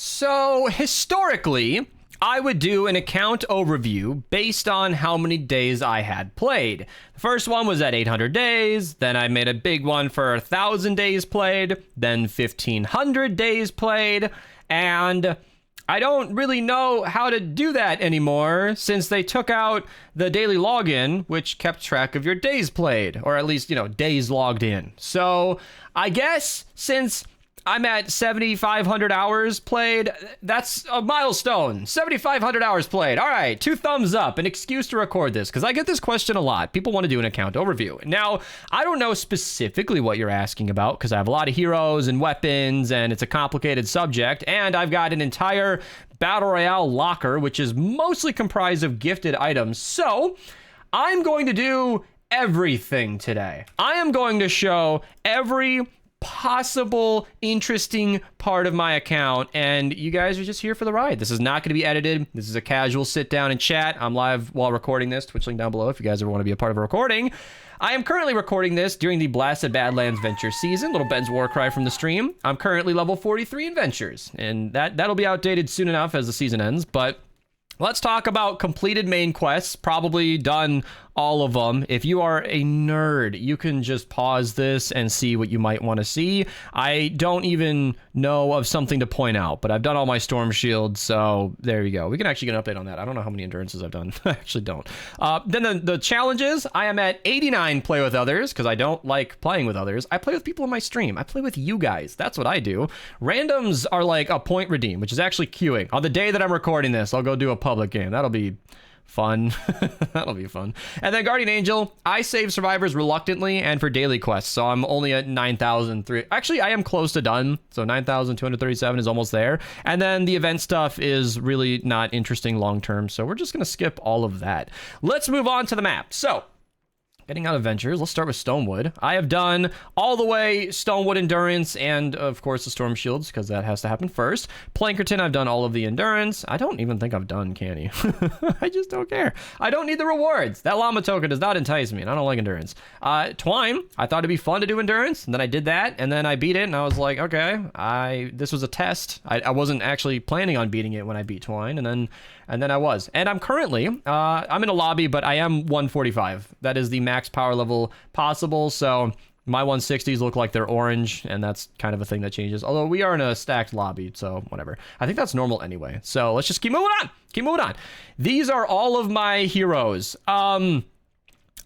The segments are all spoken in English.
So historically, I would do an account overview based on how many days I had played. The first one was at 800 days, then I made a big one for 1,000 days played, then 1,500 days played, and I don't really know how to do that anymore since they took out the daily login, which kept track of your days played, or at least, days logged in. So I guess since I'm at 7,500 hours played. That's a milestone. 7,500 hours played. All right, 2 thumbs up. An excuse to record this because I get this question a lot. People want to do an account overview. Now, I don't know specifically what you're asking about because I have a lot of heroes and weapons and it's a complicated subject. And I've got an entire Battle Royale locker, which is mostly comprised of gifted items. So I'm going to do everything today. I am going to show every possible interesting part of my account, and you guys are just here for the ride. This is not going to be edited. This is a casual sit down and chat. I'm live while recording this. Twitch link down below if you guys ever want to be a part of a recording. I am currently recording this during the Blasted Badlands Venture season. Little Ben's war cry from the stream. I'm currently level 43 in Ventures, and that'll be outdated soon enough as the season ends, but let's talk about completed main quests, probably done all of them. If you are a nerd, you can just pause this and see what you might want to see. I don't even know of something to point out, but I've done all my storm shields, so there you go. We can actually get an update on that. I don't know how many endurances I've done. I actually don't. Then the challenges, I am at 89 play with others because I don't like playing with others. I play with people in my stream. I play with you guys. That's what I do. Randoms are like a point redeem, which is actually queuing. On the day that I'm recording this, I'll go do a public game. That'll be fun. That'll be fun. And then Guardian Angel, I save survivors reluctantly and for daily quests. So I'm only at 9,003. Actually, I am close to done. So 9,237 is almost there. And then the event stuff is really not interesting long term. So we're just going to skip all of that. Let's move on to the map. So getting out of Ventures, let's start with Stonewood. I have done all the way Stonewood Endurance and, of course, the Storm Shields, because that has to happen first. Plankerton, I've done all of the Endurance. I don't even think I've done Canny. I just don't care. I don't need the rewards. That Llama token does not entice me, and I don't like Endurance. Twine, I thought it'd be fun to do Endurance, and then I did that, and then I beat it, and I was like, okay, this was a test. I wasn't actually planning on beating it when I beat Twine, and then I was. And I'm currently, I'm in a lobby, but I am 145. That is the max power level possible, so my 160s look like they're orange, and that's kind of a thing that changes. Although we are in a stacked lobby, so whatever. I think that's normal anyway. So let's just keep moving on. Keep moving on. These are all of my heroes. I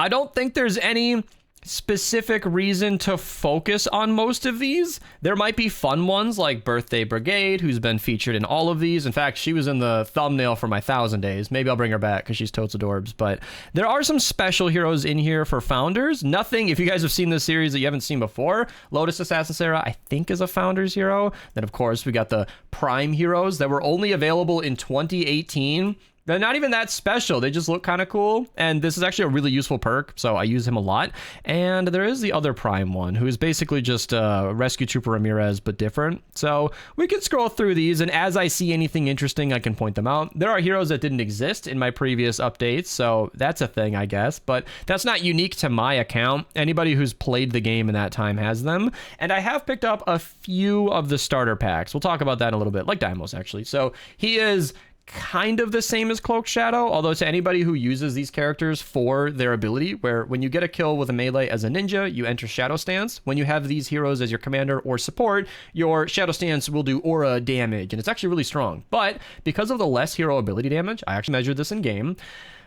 don't think there's any specific reason to focus on most of these. There might be fun ones like Birthday Brigade, who's been featured in all of these. In fact, she was in the thumbnail for my 1,000 days. Maybe I'll bring her back because she's totes adorbs. But there are some special heroes in here for founders. Nothing, if you guys have seen this series that you haven't seen before, Lotus Assassin Sarah, I think, is a founders hero. Then, of course, we got the Prime heroes that were only available in 2018. They're not even that special. They just look kind of cool. And this is actually a really useful perk, so I use him a lot. And there is the other Prime one, who is basically just Rescue Trooper Ramirez, but different. So we can scroll through these, and as I see anything interesting, I can point them out. There are heroes that didn't exist in my previous updates, so that's a thing, I guess. But that's not unique to my account. Anybody who's played the game in that time has them. And I have picked up a few of the starter packs. We'll talk about that in a little bit, like Deimos, actually. So he is kind of the same as Cloak Shadow, although to anybody who uses these characters for their ability, where when you get a kill with a melee as a ninja, you enter Shadow Stance. When you have these heroes as your commander or support, your Shadow Stance will do aura damage, and it's actually really strong. But because of the less hero ability damage, I actually measured this in game.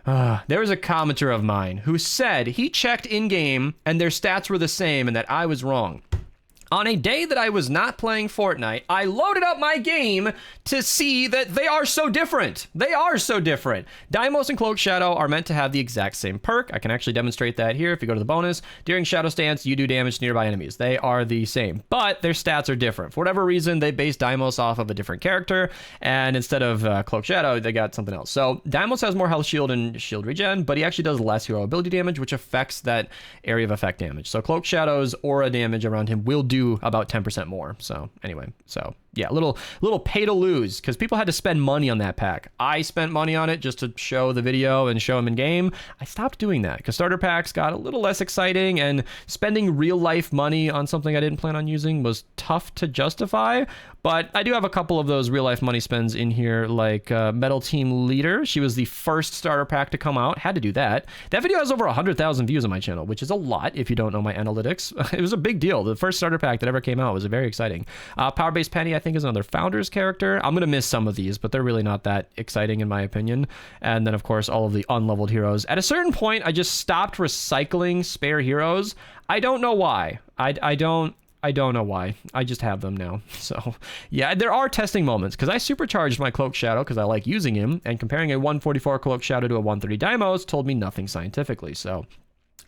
There was a commenter of mine who said he checked in game and their stats were the same and that I was wrong. On a day that I was not playing Fortnite, I loaded up my game to see that they are so different. They are so different. Deimos and Cloak Shadow are meant to have the exact same perk. I can actually demonstrate that here if you go to the bonus. During Shadow Stance, you do damage to nearby enemies. They are the same, but their stats are different. For whatever reason, they base Deimos off of a different character, and instead of Cloak Shadow, they got something else. So Deimos has more health shield and shield regen, but he actually does less hero ability damage, which affects that area of effect damage. So Cloak Shadow's aura damage around him will do about 10% more. So anyway, so yeah, little pay to lose, because people had to spend money on that pack. I spent money on it just to show the video and show them in game. I stopped doing that because starter packs got a little less exciting, and spending real life money on something I didn't plan on using was tough to justify. But I do have a couple of those real life money spends in here, like Metal Team Leader. She was the first starter pack to come out. Had to do that. That video has over 100,000 views on my channel, which is a lot if you don't know my analytics. It was a big deal. The first starter pack that ever came out was very exciting. Power Base Penny, I think, is another Founders character. I'm going to miss some of these, but they're really not that exciting in my opinion. And then, of course, all of the unleveled heroes. At a certain point, I just stopped recycling spare heroes. I don't know why. I don't know why. I just have them now. So yeah, there are testing moments, because I supercharged my Cloak Shadow because I like using him, and comparing a 144 Cloak Shadow to a 130 Deimos told me nothing scientifically. So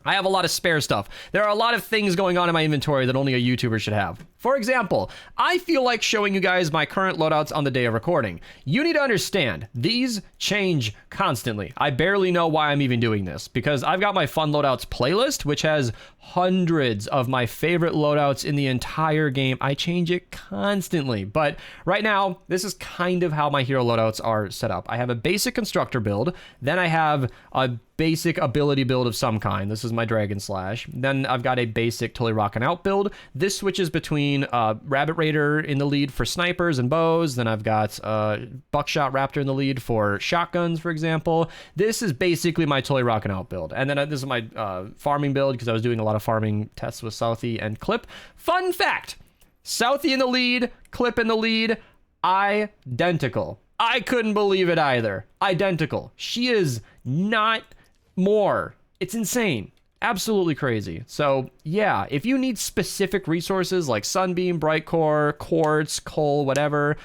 I have a lot of spare stuff. There are a lot of things going on in my inventory that only a YouTuber should have. For example, I feel like showing you guys my current loadouts on the day of recording. You need to understand, these change constantly. I barely know why I'm even doing this, because I've got my Fun Loadouts playlist, which has hundreds of my favorite loadouts in the entire game. I change it constantly, but right now, this is kind of how my hero loadouts are set up. I have a basic constructor build, then I have a basic ability build of some kind. This is my Dragon Slash. Then I've got a basic Totally Rockin' Out build. This switches between Rabbit Raider in the lead for snipers and bows. Then I've got Buckshot Raptor in the lead for shotguns, for example. This is basically my Totally Rockin' Out build. And then this is my farming build, because I was doing a lot of farming tests with Southie and Clip. Fun fact, Southie in the lead, Clip in the lead, identical. I couldn't believe it either. Identical. She is not more. It's insane. Absolutely crazy. So yeah, if you need specific resources like Sunbeam, Bright Core, Quartz, Coal, whatever,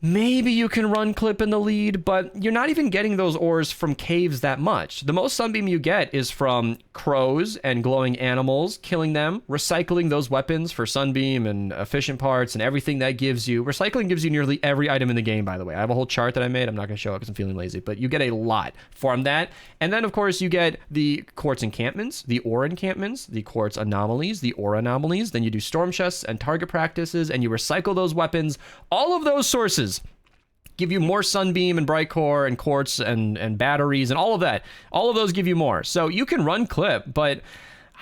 maybe you can run Clip in the lead, but you're not even getting those ores from caves that much. The most Sunbeam you get is from crows and glowing animals, killing them, recycling those weapons for Sunbeam and efficient parts and everything that gives you. Recycling gives you nearly every item in the game, by the way. I have a whole chart that I made. I'm not going to show it because I'm feeling lazy, but you get a lot from that. And then, of course, you get the quartz encampments, the ore encampments, the quartz anomalies, the ore anomalies. Then you do storm chests and target practices, and you recycle those weapons. All of those sources give you more Sunbeam and Bright Core and Quartz and batteries and all of that. All of those give you more. So you can run Clip, but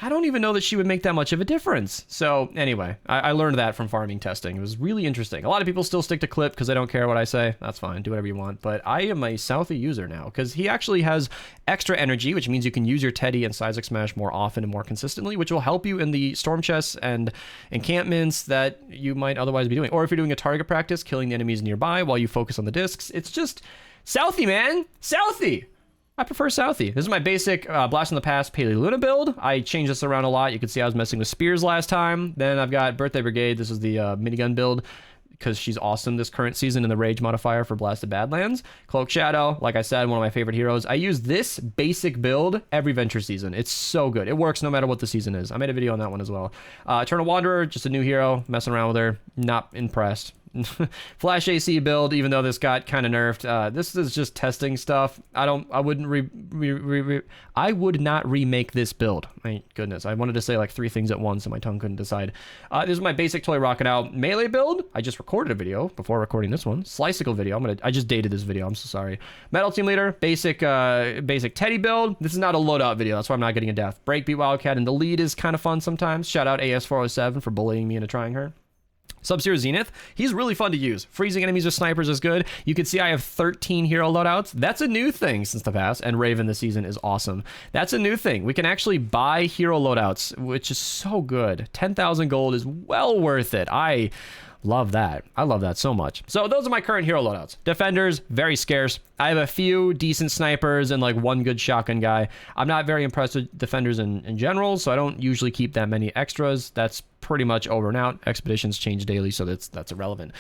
I don't even know that she would make that much of a difference. So anyway, I learned that from farming testing. It was really interesting. A lot of people still stick to Clip because they don't care what I say. That's fine. Do whatever you want. But I am a Southie user now because he actually has extra energy, which means you can use your Teddy and Seismic Smash more often and more consistently, which will help you in the storm chests and encampments that you might otherwise be doing. Or if you're doing a target practice, killing the enemies nearby while you focus on the discs. It's just Southie, man. Southie. I prefer Southie. This is my basic Blast from the Past Paley Luna build. I changed this around a lot. You can see I was messing with spears last time. Then I've got Birthday Brigade. This is the minigun build because she's awesome this current season in the Rage modifier for Blasted Badlands. Cloak Shadow, like I said, one of my favorite heroes. I use this basic build every Venture season. It's so good. It works no matter what the season is. I made a video on that one as well. Eternal Wanderer, just a new hero. Messing around with her. Not impressed. Flash AC build, even though this got kind of nerfed. This is just testing stuff. I would not remake this build. My goodness, I wanted to say like 3 things at once and my tongue couldn't decide. This is my basic Toy Rockin' Out melee build. I just recorded a video before recording this one. Sliceable video. I just dated this video. I'm so sorry. Metal Team Leader, basic Teddy build. This is not a loadout video. That's why I'm not getting a death. Breakbeat Wildcat, and the lead is kind of fun sometimes. Shout out AS407 for bullying me into trying her. Sub-Zero Zenith, he's really fun to use. Freezing enemies with snipers is good. You can see I have 13 hero loadouts. That's a new thing since the past, and Raven this season is awesome. That's a new thing. We can actually buy hero loadouts, which is so good. 10,000 gold is well worth it. I love that. I love that so much. So those are my current hero loadouts. Defenders, very scarce. I have a few decent snipers and like 1 good shotgun guy. I'm not very impressed with defenders in general, so I don't usually keep that many extras. That's pretty much over and out. Expeditions change daily, so that's irrelevant.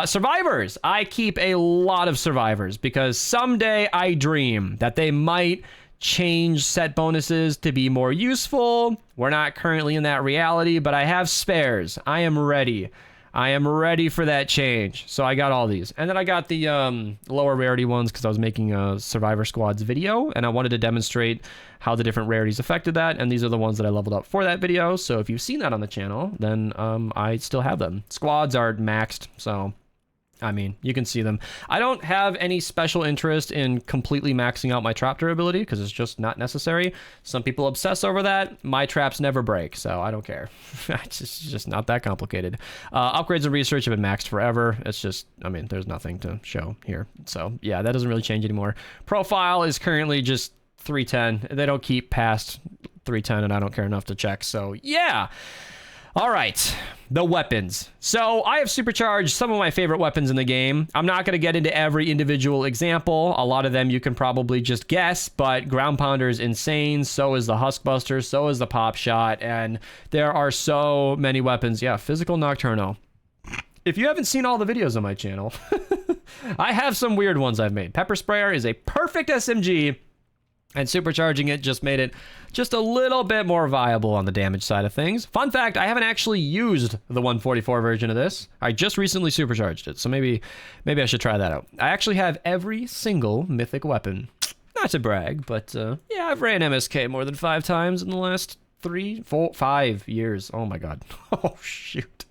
Survivors. I keep a lot of survivors because someday I dream that they might change set bonuses to be more useful. We're not currently in that reality, but I have spares. I am ready. I am ready for that change. So I got all these. And then I got the lower rarity ones because I was making a Survivor Squads video and I wanted to demonstrate how the different rarities affected that. And these are the ones that I leveled up for that video. So if you've seen that on the channel, then I still have them. Squads are maxed, so I mean, you can see them. I don't have any special interest in completely maxing out my trap durability because it's just not necessary. Some people obsess over that. My traps never break, so I don't care. It's just not that complicated. Upgrades and research have been maxed forever. It's just, I mean, there's nothing to show here. So yeah, that doesn't really change anymore. Profile is currently just 310. They don't keep past 310 and I don't care enough to check. So yeah. All right, the weapons. So I have supercharged some of my favorite weapons in the game. I'm not going to get into every individual example. A lot of them you can probably just guess, but Ground Pounder is insane. So is the Huskbuster. So is the Pop Shot. And there are so many weapons. Yeah, Physical Nocturno. If you haven't seen all the videos on my channel, I have some weird ones I've made. Pepper Sprayer is a perfect SMG. And supercharging it just made it just a little bit more viable on the damage side of things. Fun fact, I haven't actually used the 144 version of this. I just recently supercharged it, so maybe I should try that out. I actually have every single mythic weapon. Not to brag, but yeah, I've ran MSK more than 5 times in the last 5 years. Oh my god. Oh shoot.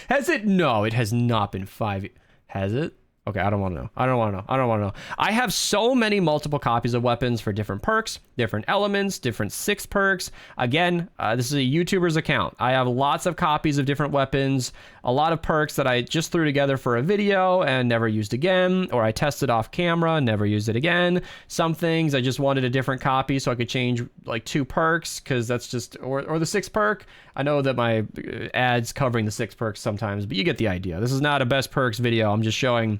Has it? No, it has not been 5. Has it? Okay, I don't want to know. I don't want to know. I have so many multiple copies of weapons for different perks, different elements, different 6 perks. Again, this is a YouTuber's account. I have lots of copies of different weapons, a lot of perks that I just threw together for a video and never used again, or I tested off camera, never used it again. Some things I just wanted a different copy so I could change like 2 perks because that's just, or the 6 perk. I know that my ads covering the 6 perks sometimes, but you get the idea. This is not a best perks video. I'm just showing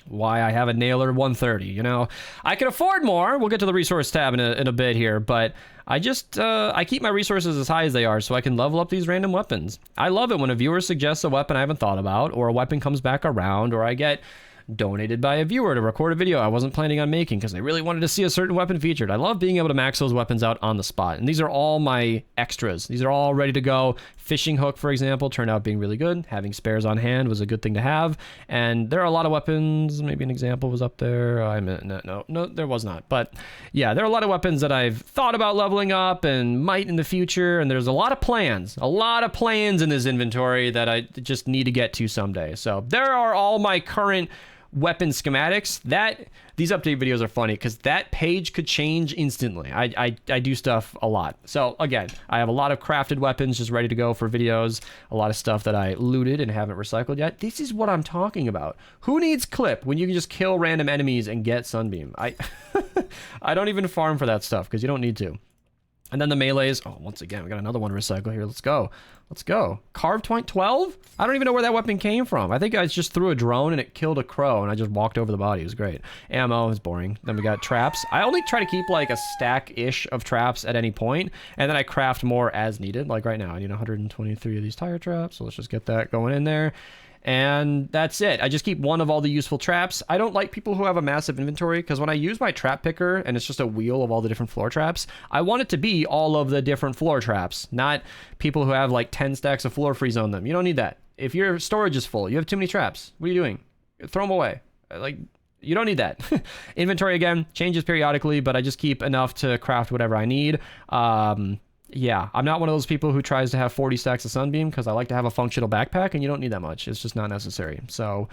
why I have a Nailer 130, you know. I can afford more. We'll get to the resource tab in a bit here, but I just, I keep my resources as high as they are so I can level up these random weapons. I love it when a viewer suggests a weapon I haven't thought about, or a weapon comes back around, or I get donated by a viewer to record a video I wasn't planning on making because they really wanted to see a certain weapon featured. I love being able to max those weapons out on the spot. And these are all my extras. These are all ready to go. Fishing hook, for example, turned out being really good. Having spares on hand was a good thing to have. And there are a lot of weapons. Maybe an example was up there. No, there was not. But yeah, there are a lot of weapons that I've thought about leveling up and might in the future. And there's a lot of plans in this inventory that I just need to get to someday. So there are all my current weapon schematics. These update videos are funny because that page could change instantly. I do stuff a lot. So again, I have a lot of crafted weapons just ready to go for videos, a lot of stuff that I looted and haven't recycled yet. This is what I'm talking about. Who needs clip when you can just kill random enemies and get Sunbeam? I don't even farm for that stuff because you don't need to. And then the melees. Oh, once again, we got another one to recycle here. Let's go. Carved 12? I don't even know where that weapon came from. I think I just threw a drone and it killed a crow and I just walked over the body. It was great. Ammo is boring. Then we got traps. I only try to keep like a stack-ish of traps at any point, and then I craft more as needed. Like right now, I need 123 of these tire traps, so let's just get that going in there. And that's it. I just keep one of all the useful traps. I don't like people who have a massive inventory because when I use my trap picker and it's just a wheel of all the different floor traps, I want it to be all of the different floor traps, not people who have like 10 stacks of floor freeze on them. You don't need that. If your storage is full, you have too many traps. What are you doing? Throw them away. Like, you don't need that. Inventory, again, changes periodically, but I just keep enough to craft whatever I need. Yeah, I'm not one of those people who tries to have 40 stacks of Sunbeam because I like to have a functional backpack and you don't need that much. It's just not necessary. So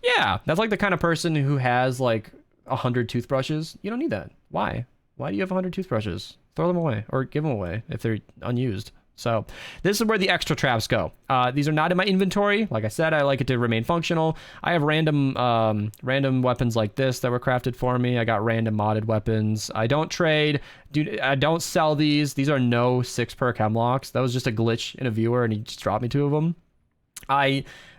yeah, that's like the kind of person who has like 100 toothbrushes. You don't need that. Why? Why do you have 100 toothbrushes? Throw them away or give them away if they're unused. So this is where the extra traps go. These are not in my inventory. Like I said, I like it to remain functional. I have random weapons like this that were crafted for me. I got random modded weapons. I don't trade. I don't sell these. These are no 6 perk hemlocks. That was just a glitch in a viewer and he just dropped me 2 of them.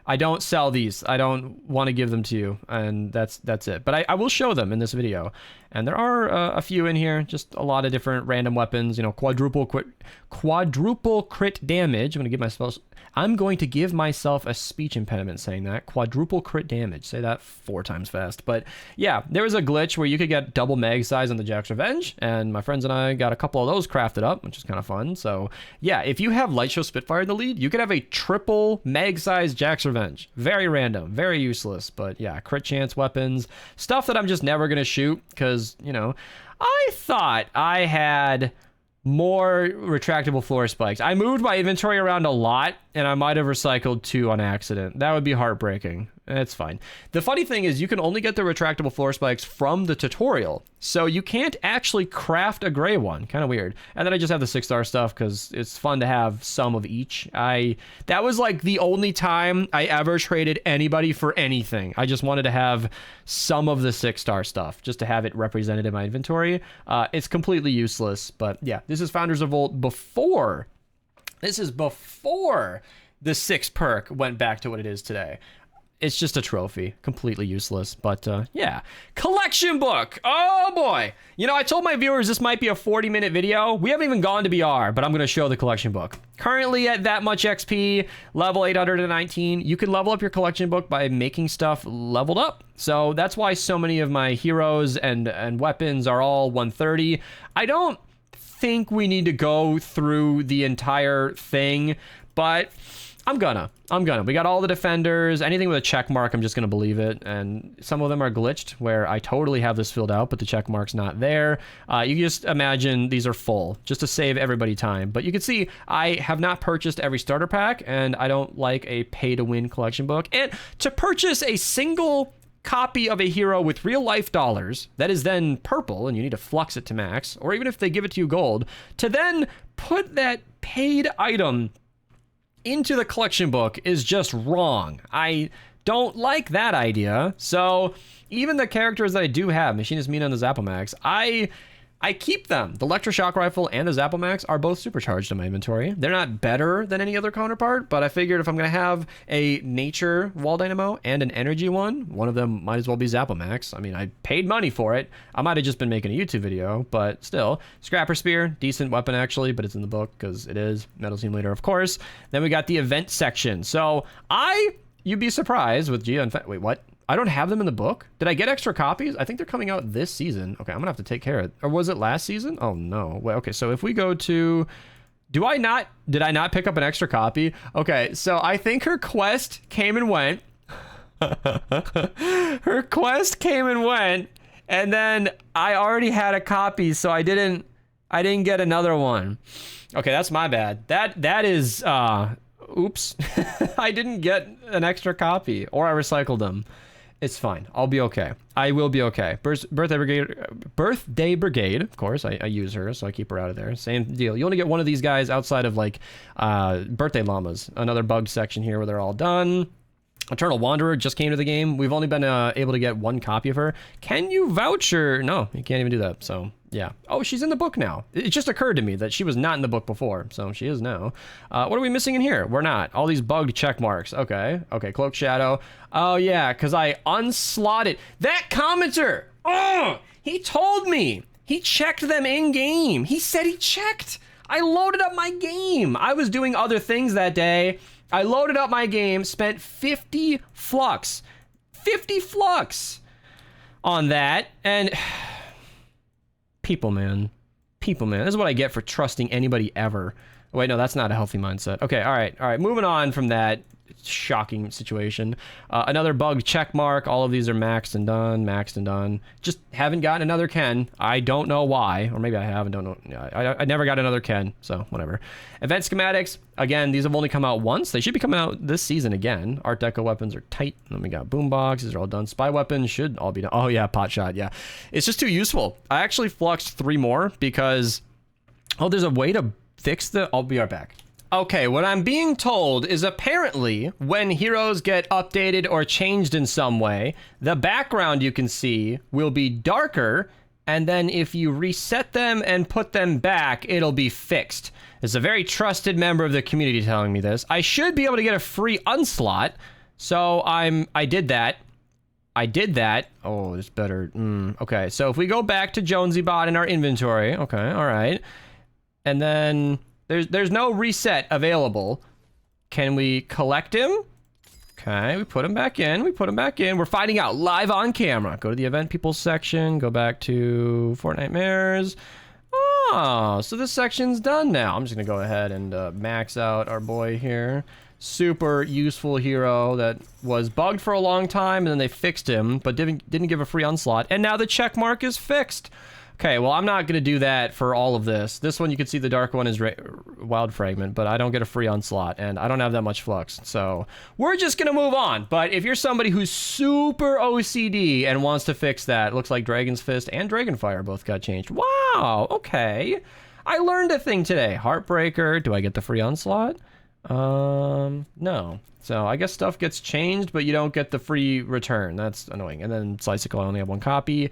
I don't sell these. I don't want to give them to you, and that's it. But I will show them in this video. And there are a few in here, just a lot of different random weapons. You know, quadruple crit damage. I'm gonna give myself I'm going to give myself a speech impediment saying that. Quadruple crit damage. Say that 4 times fast. But yeah, there was a glitch where you could get double mag size on the Jack's Revenge, and my friends and I got a couple of those crafted up, which is kind of fun. So yeah, if you have Lightshow Spitfire in the lead, you could have a triple mag size Jack's Revenge. Very random, very useless, but yeah, crit chance weapons, stuff that I'm just never going to shoot because, you know, I thought I had more retractable floor spikes. I moved my inventory around a lot, and I might have recycled 2 on accident. That would be heartbreaking. It's fine. The funny thing is you can only get the retractable floor spikes from the tutorial, so you can't actually craft a gray one. Kind of weird. And then I just have the 6-star stuff because it's fun to have some of each. That was like the only time I ever traded anybody for anything. I just wanted to have some of the 6-star stuff just to have it represented in my inventory. It's completely useless, but yeah, this is Founders of Volt before. This is before the 6 perk went back to what it is today. It's just a trophy, completely useless, but yeah. Collection book, oh boy. You know, I told my viewers this might be a 40-minute video. We haven't even gone to BR, but I'm gonna show the collection book. Currently at that much XP, level 819, you can level up your collection book by making stuff leveled up. So that's why so many of my heroes and weapons are all 130. I don't think we need to go through the entire thing, but I'm gonna. We got all the defenders. Anything with a check mark, I'm just gonna believe it. And some of them are glitched, where I totally have this filled out, but the check mark's not there. You can just imagine these are full, just to save everybody time. But you can see I have not purchased every starter pack, and I don't like a pay-to-win collection book. And to purchase a single copy of a hero with real life dollars that is then purple, and you need to flux it to max, or even if they give it to you gold, to then put that paid item into the collection book is just wrong. I don't like that idea. So even the characters that I do have, Machinist Mina and the Zapamax, I keep them. The Electroshock Rifle and the Zapamax are both supercharged in my inventory. They're not better than any other counterpart, but I figured if I'm going to have a nature wall dynamo and an energy one of them might as well be Zapamax. I mean, I paid money for it. I might have just been making a YouTube video, but still. Scrapper Spear, decent weapon actually, but it's in the book because it is. Metal Simulator, of course. Then we got the event section. So you'd be surprised with Gia and wait, what? I don't have them in the book. Did I get extra copies? I think they're coming out this season. Okay, I'm gonna have to take care of it. Or was it last season? Oh no. Well, okay, so if we go to, did I not pick up an extra copy? Okay, so I think her quest came and went. Her quest came and went, and then I already had a copy, so I didn't get another one. Okay, that's my bad. That is oops. I didn't get an extra copy, or I recycled them. It's fine. I'll be okay. I will be okay. Birthday Brigade, of course. I use her, so I keep her out of there. Same deal. You only get one of these guys outside of like Birthday Llamas. Another bugged section here where they're all done. Eternal Wanderer just came to the game. We've only been able to get 1 copy of her. Can you vouch her? No, you can't even do that. So yeah. Oh, she's in the book now. It just occurred to me that she was not in the book before, so she is now. What are we missing in here? We're not. All these bugged check marks. Okay. Cloak Shadow. Oh yeah, because I unslotted that commenter. Oh, he told me he checked them in game. He said he checked. I loaded up my game. I was doing other things that day. I loaded up my game, spent 50 flux on that, and people, man. This is what I get for trusting anybody ever. Wait, no, that's not a healthy mindset. Okay, all right, moving on from that shocking situation. Another bug check mark. All of these are maxed and done. Just haven't gotten another Ken. I don't know why, or maybe I have and don't know. I never got another Ken, so whatever. Event schematics. Again, these have only come out once. They should be coming out this season again. Art Deco weapons are tight. Then we got boombox. These are all done. Spy weapons should all be done. Oh yeah, pot shot. Yeah, it's just too useful. I actually fluxed 3 more because there's a way to fix the. I'll be right back. Okay, what I'm being told is apparently when heroes get updated or changed in some way, the background you can see will be darker, and then if you reset them and put them back, it'll be fixed. It's a very trusted member of the community telling me this. I should be able to get a free unslot, so I did that. Oh, it's better. Okay, so if we go back to JonesyBot in our inventory, okay, all right, and then there's no reset available. Can we collect him? Okay, we put him back in. We put him back in. We're finding out live on camera. Go to the event people section. Go back to Fortnite Mares. Oh, so this section's done now. I'm just going to go ahead and max out our boy here. Super useful hero that was bugged for a long time, and then they fixed him, but didn't give a free onslaught. And now the check mark is fixed. Okay, well, I'm not going to do that for all of this. This one, you can see the dark one is Wild Fragment, but I don't get a free onslaught, and I don't have that much flux. So we're just going to move on. But if you're somebody who's super OCD and wants to fix that, it looks like Dragon's Fist and Dragonfire both got changed. Wow, okay. I learned a thing today. Heartbreaker, do I get the free onslaught? No. So I guess stuff gets changed, but you don't get the free return. That's annoying. And then Sliceable, I only have one copy.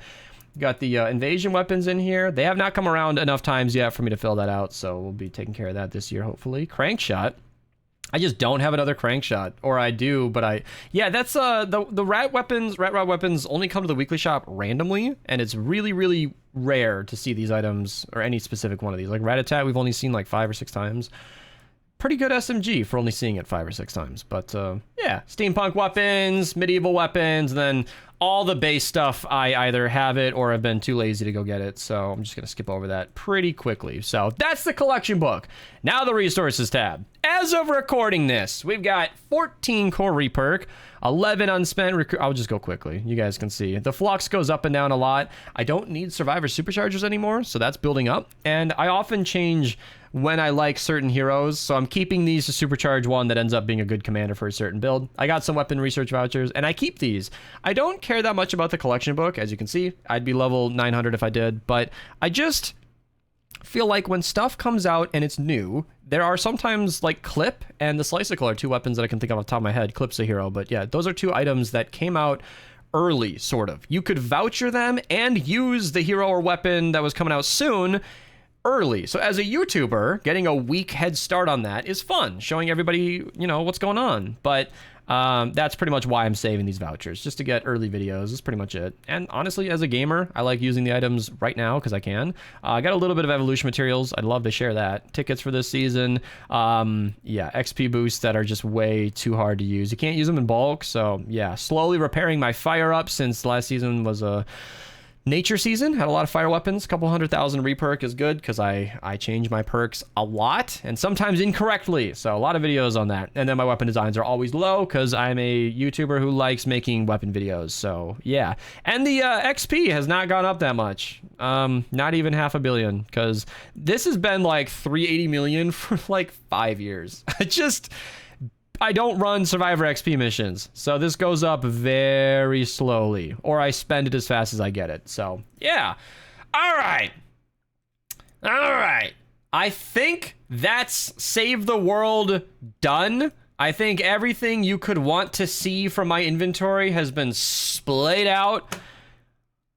Got the invasion weapons in here. They have not come around enough times yet for me to fill that out, so we'll be taking care of that this year, hopefully. Crankshot. I just don't have another crankshot, or I do, but yeah, that's the rat rod weapons only come to the weekly shop randomly, and it's really, really rare to see these items or any specific one of these. Like Rat-a-tat, we've only seen like 5 or 6 times. Pretty good SMG for only seeing it 5 or 6 times. But yeah, steampunk weapons, medieval weapons, and then all the base stuff, I either have it or have been too lazy to go get it. So I'm just going to skip over that pretty quickly. So that's the collection book. Now the resources tab. As of recording this, we've got 14 core reperk, 11 unspent I'll just go quickly. You guys can see. The flux goes up and down a lot. I don't need survivor superchargers anymore, so that's building up. And I often change when I like certain heroes, so I'm keeping these to supercharge one that ends up being a good commander for a certain build. I got some weapon research vouchers, and I keep these. I don't care that much about the collection book, as you can see. I'd be level 900 if I did, but I just feel like when stuff comes out and it's new, there are sometimes like Clip and the Sliceable are 2 weapons that I can think of off the top of my head. Clip's a hero, but yeah, those are 2 items that came out early, sort of. You could voucher them and use the hero or weapon that was coming out soon early. So as a YouTuber, getting a week head start on that is fun, showing everybody, you know, what's going on. But that's pretty much why I'm saving these vouchers, just to get early videos. That's pretty much it. And honestly, as a gamer, I like using the items right now because I can. I got a little bit of evolution materials. I'd love to share that. Tickets for this season. Yeah, XP boosts that are just way too hard to use. You can't use them in bulk. So yeah, slowly repairing my fire up since last season was a nature season. Had a lot of fire weapons. A couple 100,000 reperk is good because I change my perks a lot and sometimes incorrectly. So a lot of videos on that. And then my weapon designs are always low because I'm a YouTuber who likes making weapon videos. So yeah. And the XP has not gone up that much. Not even 500 million because this has been like 380 million for like 5 years. I don't run Survivor XP missions, so this goes up very slowly, or I spend it as fast as I get it. So, yeah. All right. I think that's Save the World done. I think everything you could want to see from my inventory has been splayed out.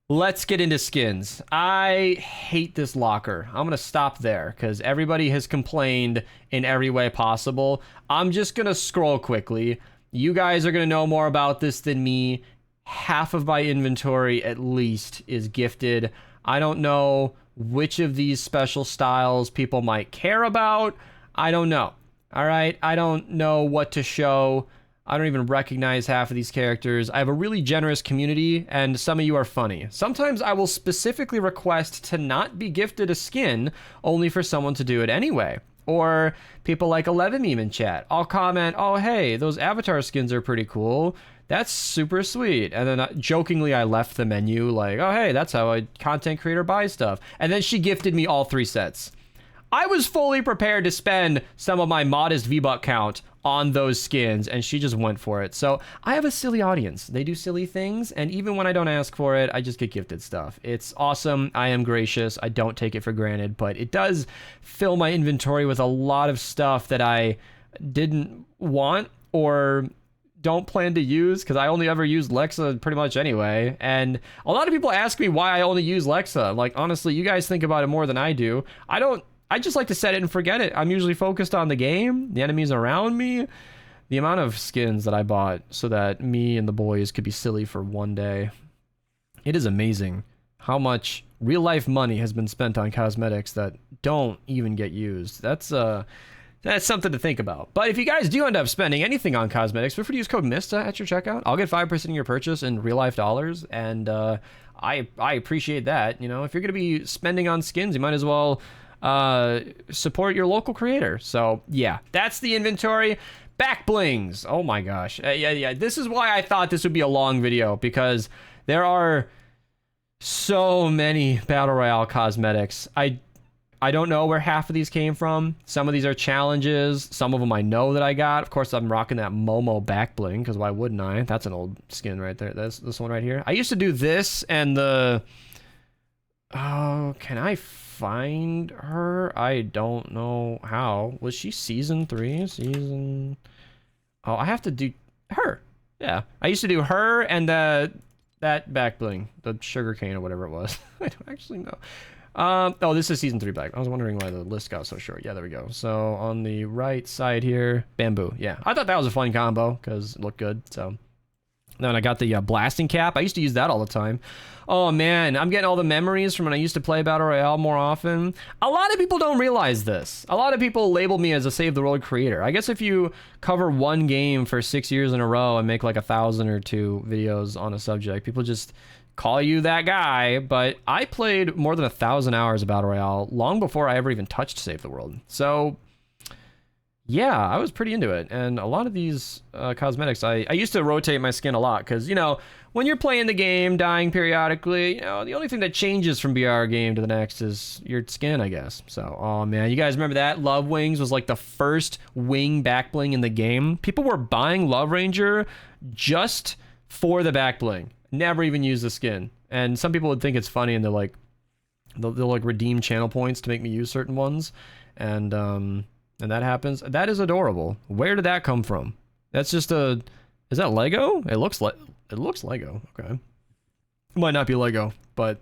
Let's get into skins. I hate this locker. I'm going to stop there because everybody has complained in every way possible. I'm just going to scroll quickly. You guys are going to know more about this than me. Half of my inventory, at least, is gifted. I don't know which of these special styles people might care about. I don't know. All right? I don't know what to show. I don't even recognize half of these characters. I have a really generous community, and some of you are funny. Sometimes I will specifically request to not be gifted a skin, only for someone to do it anyway. Or people like 11 meme in chat. I'll comment, oh, hey, those avatar skins are pretty cool. That's super sweet. And then jokingly, I left the menu like, oh, hey, that's how a content creator buys stuff. And then she gifted me all 3 sets. I was fully prepared to spend some of my modest V-Buck count on those skins, and she just went for it. So I have a silly audience. They do silly things, and even when I don't ask for it, I just get gifted stuff. It's awesome. I am gracious. I don't take it for granted, but it does fill my inventory with a lot of stuff that I didn't want or don't plan to use, because I only ever used Lexa pretty much anyway. And a lot of people ask me why I only use Lexa. Like, honestly, you guys think about it more than I do. I just like to set it and forget it. I'm usually focused on the game, the enemies around me, the amount of skins that I bought so that me and the boys could be silly for one day. It is amazing how much real life money has been spent on cosmetics that don't even get used. That's That's something to think about. But if you guys do end up spending anything on cosmetics, feel free to use code Mista at your checkout. I'll get 5% of your purchase in real life dollars, and I appreciate that. You know, if you're going to be spending on skins, you might as well support your local creator. So yeah, that's the inventory. Back blings. Oh my gosh. Yeah. This is why I thought this would be a long video, because there are so many Battle Royale cosmetics. I don't know where half of these came from. Some of these are challenges. Some of them I know that I got. Of course, I'm rocking that Momo back bling, because why wouldn't I? That's an old skin right there. That's this one right here. I used to do this and the... Oh, can I find her? I don't know how. Was she season 3? Oh, I have to do her. Yeah. I used to do her and that back bling. The sugarcane or whatever it was. I don't actually know. Oh, this is season 3 back. I was wondering why the list got so short. Yeah, there we go. So on the right side here, bamboo. Yeah, I thought that was a fun combo because it looked good. So then I got the blasting cap. I used to use that all the time. Oh man, I'm getting all the memories from when I used to play Battle Royale more often. A lot of people don't realize this. A lot of people label me as a Save the World creator. I guess if you cover one game for 6 years in a row and make like 1,000 or 2 videos on a subject, people just call you that guy. But I played more than 1,000 hours of Battle Royale long before I ever even touched Save the World. So yeah, I was pretty into it. And a lot of these cosmetics, I used to rotate my skin a lot because, you know, when you're playing the game, dying periodically, you know, the only thing that changes from BR game to the next is your skin, I guess. So, oh man, you guys remember that? Love Wings was like the first wing back bling in the game. People were buying Love Ranger just for the back bling. Never even use the skin. And some people would think it's funny and they'll like redeem channel points to make me use certain ones. And that happens. That is adorable. Where did that come from? That's just is that Lego? It looks Lego. Okay. It might not be Lego, but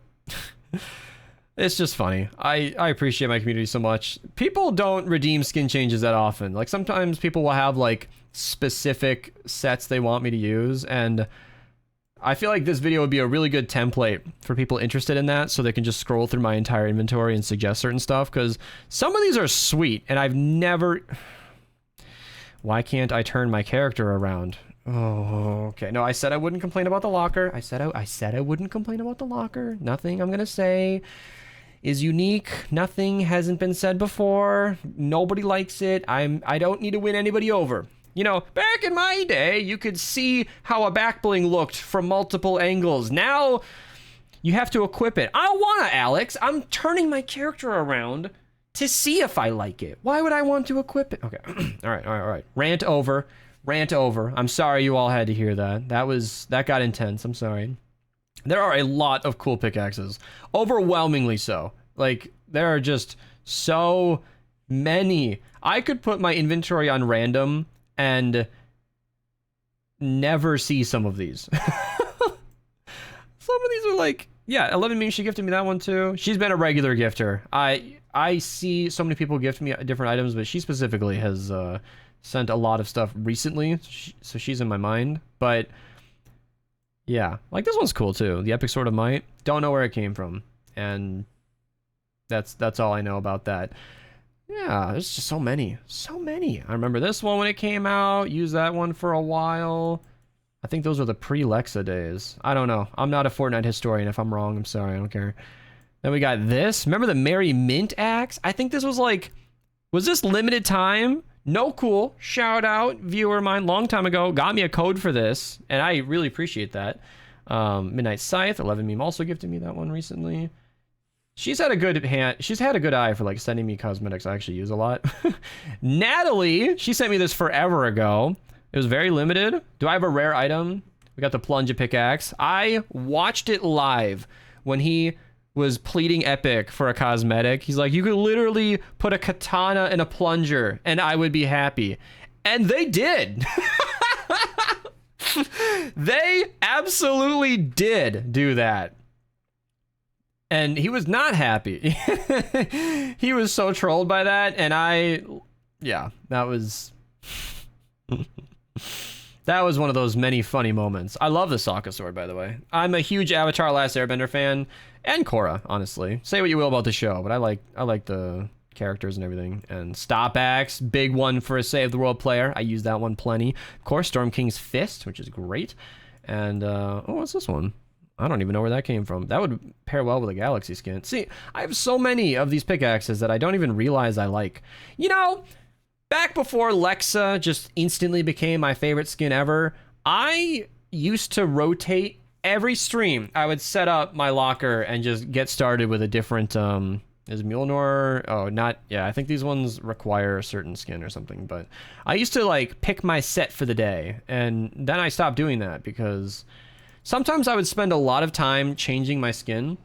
it's just funny. I appreciate my community so much. People don't redeem skin changes that often. Like sometimes people will have like specific sets they want me to use, and I feel like this video would be a really good template for people interested in that, so they can just scroll through my entire inventory and suggest certain stuff, because some of these are sweet, and I've never... Why can't I turn my character around? Oh, okay. No, I said I wouldn't complain about the locker. I said I wouldn't complain about the locker. Nothing I'm gonna say is unique. Nothing hasn't been said before. Nobody likes it. I don't need to win anybody over. You know, back in my day, you could see how a back bling looked from multiple angles. Now, you have to equip it. I don't wanna, Alex. I'm turning my character around to see if I like it. Why would I want to equip it? Okay, all right. Rant over. I'm sorry you all had to hear that. That got intense, I'm sorry. There are a lot of cool pickaxes. Overwhelmingly so. Like, there are just so many. I could put my inventory on random and never see some of these. Some of these are like, yeah, 11 Meme, she gifted me that one too. She's been a regular gifter. I see so many people gift me different items, but she specifically has sent a lot of stuff recently, so she's in my mind. But yeah, like this one's cool too. The Epic Sword of Might. Don't know where it came from, and that's all I know about that. Yeah, there's just so many. I remember this one when it came out. Used that one for a while. I think those were the pre-Lexa days. I don't know. I'm not a Fortnite historian. If I'm wrong, I'm sorry. I don't care. Then we got this. Remember the Merry Mint axe? I think this was like... Was this limited time? No cool. Shout out, viewer of mine, long time ago. Got me a code for this, and I really appreciate that. Midnight Scythe. 11 Meme also gifted me that one recently. She's had a good eye for like sending me cosmetics I actually use a lot. Natalie, she sent me this forever ago. It was very limited. Do I have a rare item? We got the Plunge Pickaxe. I watched it live when he was pleading Epic for a cosmetic. He's like, you could literally put a katana in a plunger and I would be happy. And they did. They absolutely did do that. And he was not happy. He was so trolled by that, and yeah, that was that was one of those many funny moments. I love the Sokka sword, by the way. I'm a huge Avatar: Last Airbender fan, and Korra, honestly. Say what you will about the show, but I like the characters and everything. And Stop Axe, big one for a Save the World player. I use that one plenty. Of course, Storm King's Fist, which is great. And, oh, what's this one? I don't even know where that came from. That would pair well with a Galaxy skin. See, I have so many of these pickaxes that I don't even realize I like. You know, back before Lexa just instantly became my favorite skin ever, I used to rotate every stream. I would set up my locker and just get started with a different, is Mjolnir? Oh, not, yeah, I think these ones require a certain skin or something, but I used to, like, pick my set for the day, and then I stopped doing that because sometimes I would spend a lot of time changing my skin,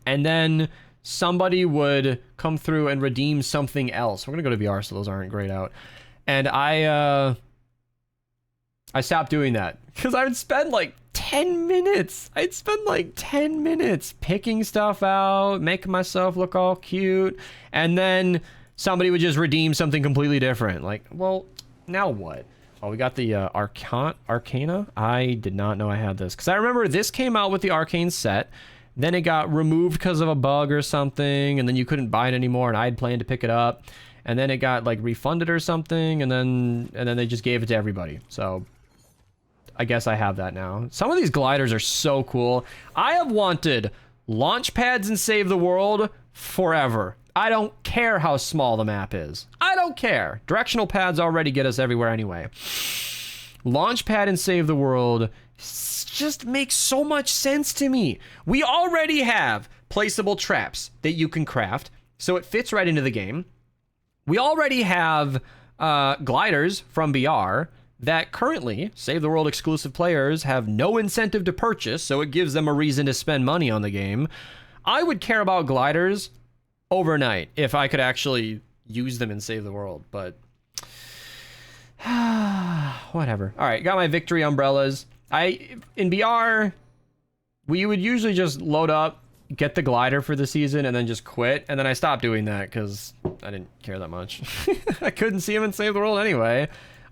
and then somebody would come through and redeem something else. We're gonna go to VR, so those aren't grayed out. And I stopped doing that because I would spend like 10 minutes. I'd spend like 10 minutes picking stuff out, making myself look all cute, and then somebody would just redeem something completely different. Like, well, now what? Oh, we got the Arcana. I did not know I had this because I remember this came out with the Arcane set. Then it got removed because of a bug or something, and then you couldn't buy it anymore, and I had planned to pick it up. And then it got like refunded or something, and then they just gave it to everybody. So I guess I have that now. Some of these gliders are so cool. I have wanted launch pads in Save the World forever. I don't care how small the map is. I don't care. Directional pads already get us everywhere anyway. Launch pad and Save the World just makes so much sense to me. We already have placeable traps that you can craft, so it fits right into the game. We already have gliders from BR that currently Save the World exclusive players have no incentive to purchase, so it gives them a reason to spend money on the game. I would care about gliders overnight if I could actually use them and Save the World, but whatever. All right, got my victory umbrellas. In BR, we would usually just load up, get the glider for the season, and then just quit. And then I stopped doing that because I didn't care that much. I couldn't see him and Save the World anyway.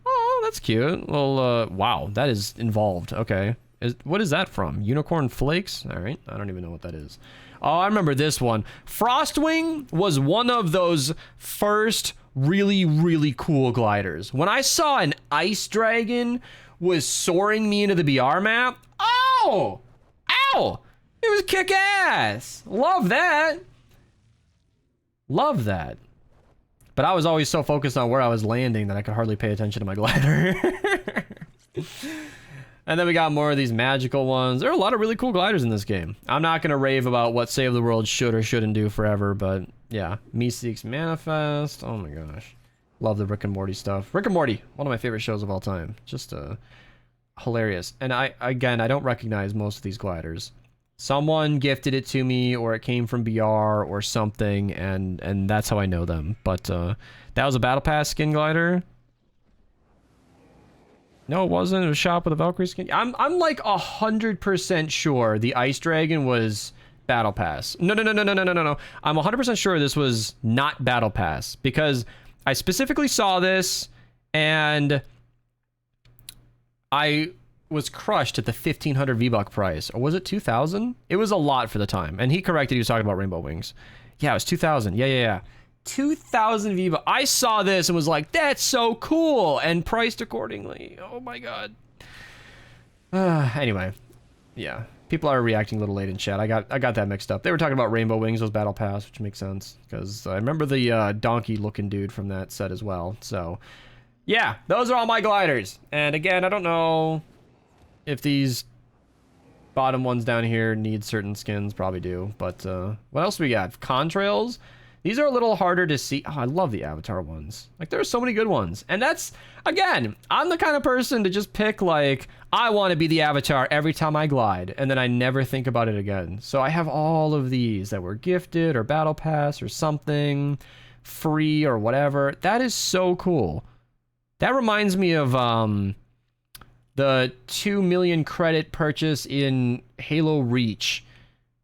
Oh, that's cute. Well, wow, that is involved. Okay. What is that from? Unicorn Flakes? All right. I don't even know what that is. Oh, I remember this one. Frostwing was one of those first really, really cool gliders. When I saw an ice dragon was soaring me into the BR map, oh! Ow! It was kick-ass! Love that! Love that. But I was always so focused on where I was landing that I could hardly pay attention to my glider. And then we got more of these magical ones. There are a lot of really cool gliders in this game. I'm not going to rave about what Save the World should or shouldn't do forever, but yeah. Meeseek's Manifest. Oh my gosh. Love the Rick and Morty stuff. Rick and Morty, one of my favorite shows of all time. Just hilarious. And I don't recognize most of these gliders. Someone gifted it to me, or it came from BR or something, and that's how I know them. But that was a Battle Pass skin glider. No, it wasn't. It was shop with a Valkyrie skin. I'm like 100% sure the Ice Dragon was Battle Pass. No. I'm 100% sure this was not Battle Pass because I specifically saw this and I was crushed at the 1,500 V-Buck price. Or was it 2,000? It was a lot for the time. And he corrected, he was talking about Rainbow Wings. Yeah, it was 2,000. Yeah. 2,000 V-Bucks. I saw this and was like, that's so cool, and priced accordingly. Oh my god. Anyway, yeah. People are reacting a little late in chat. I got that mixed up. They were talking about Rainbow Wings, those Battle Pass, which makes sense because I remember the donkey-looking dude from that set as well. So, yeah, those are all my gliders. And again, I don't know if these bottom ones down here need certain skins. Probably do. But what else we got? Contrails. These are a little harder to see. Oh, I love the Avatar ones. Like, there are so many good ones. And that's, again, I'm the kind of person to just pick, like, I want to be the Avatar every time I glide. And then I never think about it again. So I have all of these that were gifted or Battle Pass or something, free or whatever. That is so cool. That reminds me of the 2 million credit purchase in Halo Reach,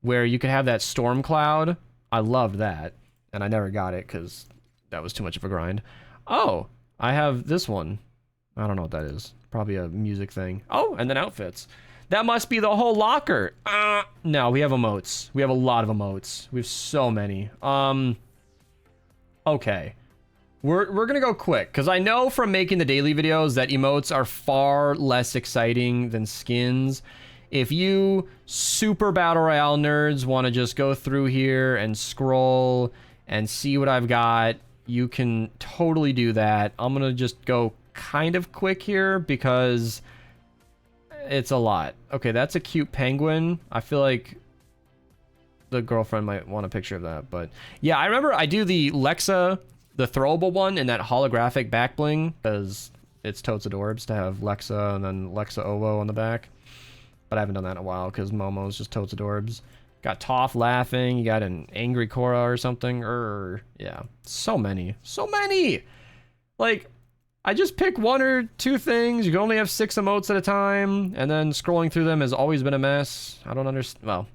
where you could have that storm cloud. I loved that. And I never got it because that was too much of a grind. Oh, I have this one. I don't know what that is. Probably a music thing. Oh, and then outfits. That must be the whole locker. No, we have emotes. We have a lot of emotes. We have so many. Okay. We're gonna go quick, because I know from making the daily videos that emotes are far less exciting than skins. If you super Battle Royale nerds want to just go through here and scroll and see what I've got, you can totally do that. I'm gonna just go kind of quick here because it's a lot. Okay, that's a cute penguin. I feel like the girlfriend might want a picture of that, but yeah, I remember I do the Lexa, the throwable one, in that holographic back bling, because it's totes adorbs to have Lexa and then Lexa Ovo on the back. But I haven't done that in a while because Momo's just totes adorbs. Got Toph laughing. You got an angry Korra or something. Yeah, so many. So many! Like, I just pick 1 or 2 things. You can only have 6 emotes at a time. And then scrolling through them has always been a mess. I don't understand. Well,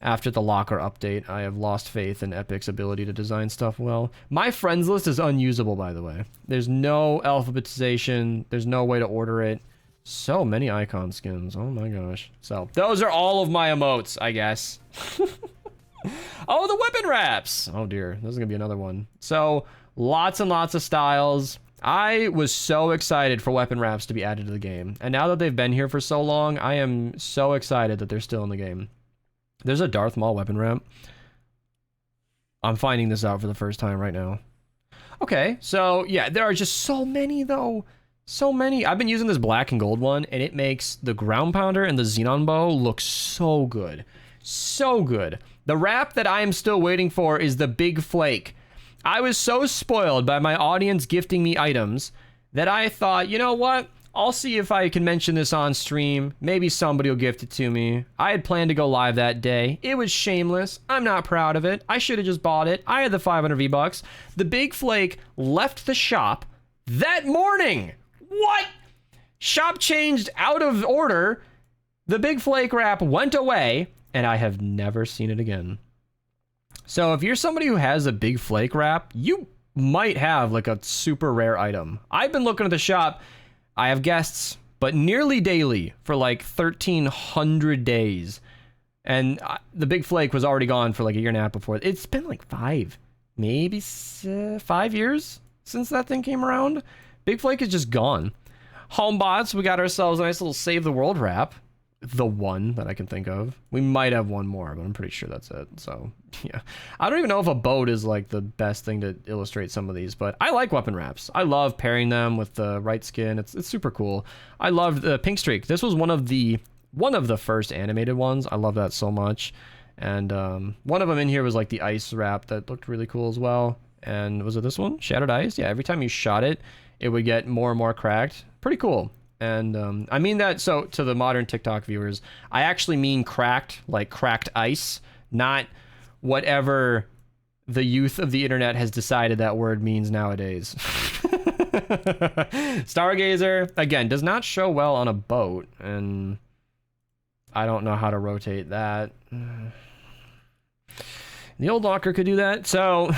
after the locker update, I have lost faith in Epic's ability to design stuff well. My friends list is unusable, by the way. There's no alphabetization. There's no way to order it. So many icon skins. Oh my gosh. So those are all of my emotes, I guess. Oh, the weapon wraps. Oh dear. This is gonna be another one. So lots and lots of styles. I was so excited for weapon wraps to be added to the game. And now that they've been here for so long, I am so excited that they're still in the game. There's a Darth Maul weapon wrap. I'm finding this out for the first time right now. Okay, so yeah, there are just so many though. So many. I've been using this black and gold one, and it makes the ground pounder and the xenon bow look so good. So good. The wrap that I am still waiting for is the big flake. I was so spoiled by my audience gifting me items that I thought, you know what? I'll see if I can mention this on stream. Maybe somebody will gift it to me. I had planned to go live that day. It was shameless. I'm not proud of it. I should have just bought it. I had the 500 V-Bucks. The big flake left the shop that morning. What? Shop changed out of order. The big flake wrap went away, and I have never seen it again. So if you're somebody who has a big flake wrap, you might have like a super rare item. I've been looking at the shop. I have guests, but nearly daily for like 1,300 days. And the big flake was already gone for like a year and a half before. It's been like 5 years since that thing came around. Big flake is just gone. Homebots, we got ourselves a nice little Save the World wrap. The one that I can think of. We might have one more, but I'm pretty sure that's it. So, yeah. I don't even know if a boat is like the best thing to illustrate some of these, but I like weapon wraps. I love pairing them with the right skin. It's super cool. I loved the Pink Streak. This was one of the first animated ones. I love that so much. And one of them in here was like the ice wrap that looked really cool as well. And was it this one? Shattered Ice? Yeah, every time you shot it, it would get more and more cracked. Pretty cool. And I mean that, so to the modern TikTok viewers, I actually mean cracked, like cracked ice, not whatever the youth of the internet has decided that word means nowadays. Stargazer, again, does not show well on a boat, and I don't know how to rotate that. The old locker could do that, so...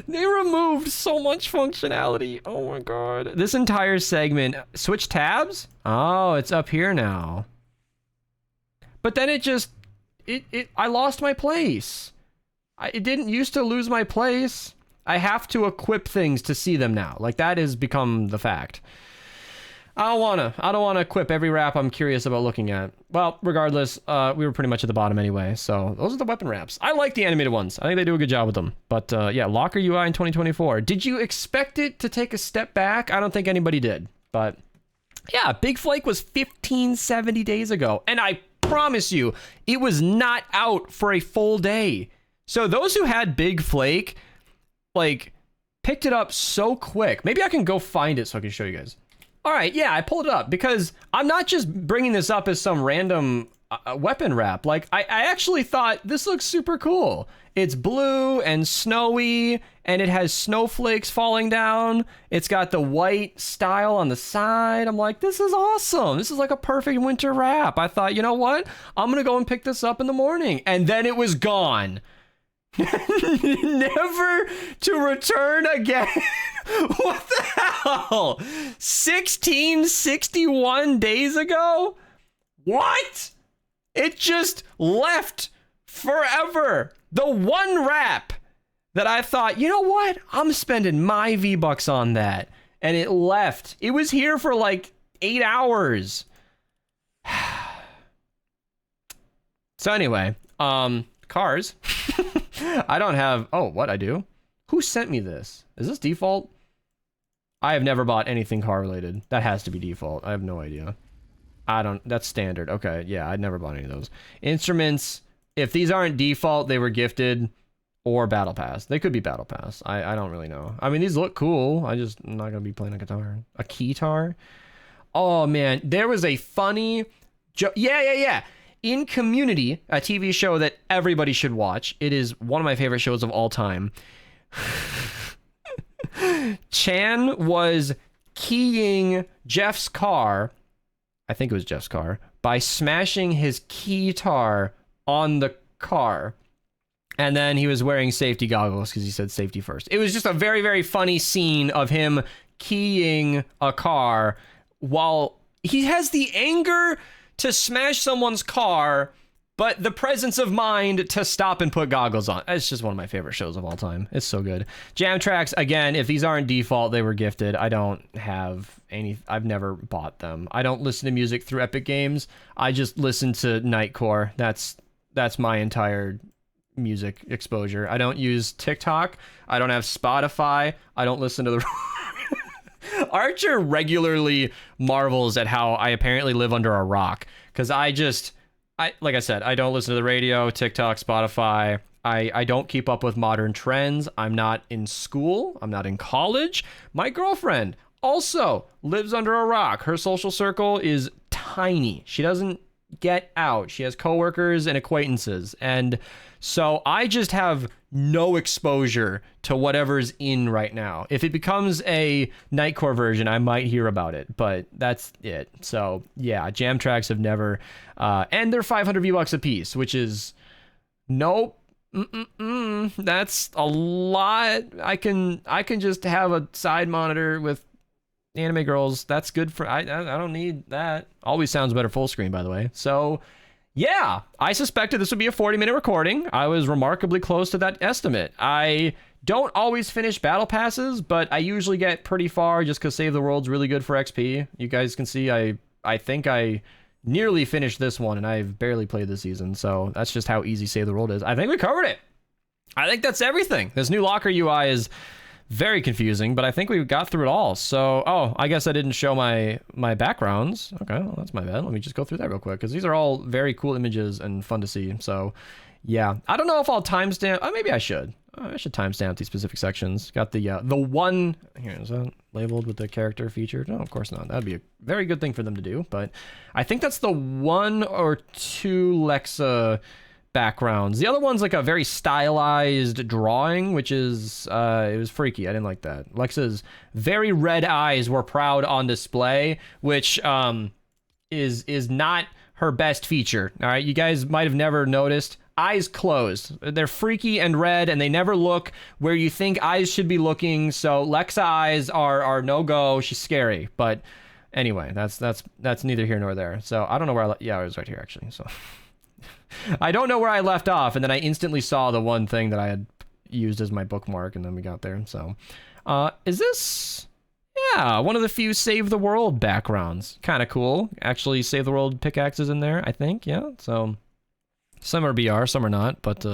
They removed so much functionality. Oh my god. This entire segment. Switch tabs? Oh, it's up here now. But then it just... I lost my place. It didn't used to lose my place. I have to equip things to see them now. Like, that has become the fact. I don't wanna equip every wrap I'm curious about looking at. Well, regardless, we were pretty much at the bottom anyway, so those are the weapon wraps. I like the animated ones. I think they do a good job with them. But yeah, Locker UI in 2024. Did you expect it to take a step back? I don't think anybody did. But yeah, Big Flake was 1570 days ago, and I promise you, it was not out for a full day. So those who had Big Flake, like, picked it up so quick. Maybe I can go find it so I can show you guys. All right, yeah, I pulled it up because I'm not just bringing this up as some random weapon wrap. Like, I actually thought this looks super cool. It's blue and snowy, and it has snowflakes falling down. It's got the white style on the side. I'm like, this is awesome. This is like a perfect winter wrap. I thought, you know what? I'm going to go and pick this up in the morning. And then it was gone. Never to return again. What the hell? 1661 days ago? What? It just left forever. The one wrap that I thought, you know what? I'm spending my V-Bucks on that. And it left. It was here for like 8 hours. So anyway, cars. I don't have, oh, what I do? Who sent me this? Is this default? I have never bought anything car related. That has to be default. I have no idea. That's standard. Okay, yeah, I'd never bought any of those. Instruments, if these aren't default, they were gifted or Battle Pass. They could be Battle Pass. I don't really know. I mean, these look cool. I'm not gonna be playing a guitar. A keytar? Oh man, there was a funny yeah. In Community, a TV show that everybody should watch. It is one of my favorite shows of all time. Chan was keying Jeff's car, I think it was Jeff's car, by smashing his keytar on the car. And then he was wearing safety goggles because he said safety first. It was just a very, very funny scene of him keying a car while he has the anger to smash someone's car, but the presence of mind to stop and put goggles on. It's just one of my favorite shows of all time. It's so good. Jam tracks, again, if these aren't default, they were gifted. I don't have any, I've never bought them. I don't listen to music through Epic Games. I just listen to Nightcore. That's my entire music exposure. I don't use TikTok. I don't have Spotify. I don't listen to the... Archer regularly marvels at how I apparently live under a rock, because like I said, I don't listen to the radio, TikTok, Spotify. I don't keep up with modern trends. I'm not in school. I'm not in college. My girlfriend also lives under a rock. Her social circle is tiny. She doesn't get out. She has coworkers and acquaintances. And so I just have no exposure to whatever's in right now. If it becomes a Nightcore version, I might hear about it, but that's it. So yeah, jam tracks have never, and they're 500 V-Bucks a piece, which is, nope. That's a lot. I can just have a side monitor with anime girls. That's good for, I don't need that. Always sounds better full screen, by the way. So yeah, I suspected this would be a 40-minute recording. I was remarkably close to that estimate. I don't always finish battle passes, but I usually get pretty far just because Save the World's really good for XP. You guys can see I think I nearly finished this one, and I've barely played this season, so that's just how easy Save the World is. I think we covered it. I think that's everything. This new locker UI is very confusing, but I think we got through it all. So, oh, I guess I didn't show my backgrounds. Okay, well, that's my bad. Let me just go through that real quick, because these are all very cool images and fun to see. So, yeah. I don't know if I'll timestamp. Oh, maybe I should. I should timestamp these specific sections. Got the one... Here, is that labeled with the character featured? No, of course not. That'd be a very good thing for them to do, but I think that's the 1 or 2 Lexa backgrounds. The other one's like a very stylized drawing, which is it was freaky. I didn't like that. Lexa's very red eyes were proud on display, which is not her best feature. All right, you guys might have never noticed. Eyes closed. They're freaky and red, and they never look where you think eyes should be looking. So Lexa eyes are no go. She's scary, but anyway, that's neither here nor there. So I don't know where yeah, I was right here actually. So I don't know where I left off, and then I instantly saw the one thing that I had used as my bookmark, and then we got there. So, is this... Yeah, one of the few Save the World backgrounds. Kind of cool. Actually, Save the World pickaxes in there, I think. Yeah, so... Some are BR, some are not, but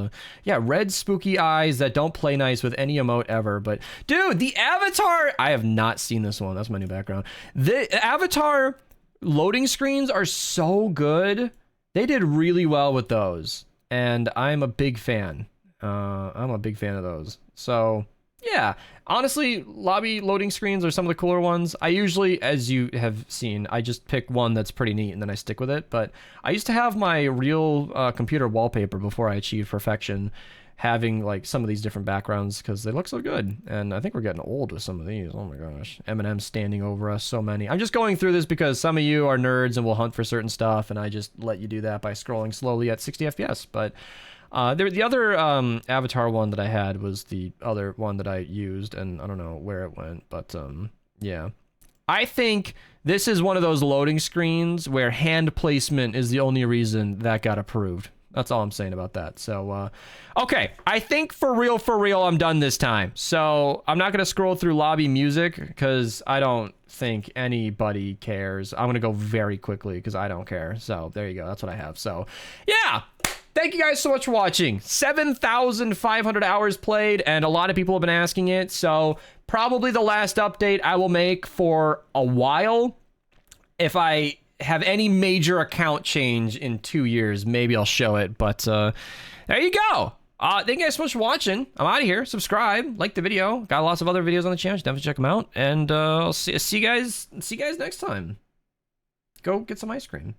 yeah, red spooky eyes that don't play nice with any emote ever. But dude, the avatar... I have not seen this one. That's my new background. The avatar loading screens are so good. They did really well with those, and I'm a big fan. I'm a big fan of those. So yeah, honestly, lobby loading screens are some of the cooler ones. I usually, as you have seen, I just pick one that's pretty neat and then I stick with it. But I used to have my real computer wallpaper before I achieved perfection, having like some of these different backgrounds because they look so good. And I think we're getting old with some of these. Oh my gosh, Eminem standing over us, so many. I'm just going through this because some of you are nerds and will hunt for certain stuff, and I just let you do that by scrolling slowly at 60 FPS. But the other avatar one that I had was the other one that I used, and I don't know where it went, but yeah. I think this is one of those loading screens where hand placement is the only reason that got approved. That's all I'm saying about that. So, okay. I think for real, I'm done this time. So I'm not going to scroll through lobby music because I don't think anybody cares. I'm going to go very quickly because I don't care. So there you go. That's what I have. So yeah. Thank you guys so much for watching. 7,500 hours played, and a lot of people have been asking it. So probably the last update I will make for a while. If I have any major account change in 2 years, maybe I'll show it. But there you go. Thank you guys so much for watching. I'm out of here. Subscribe, like the video. Got lots of other videos on the channel. Definitely check them out. And I'll see you guys next time. Go get some ice cream.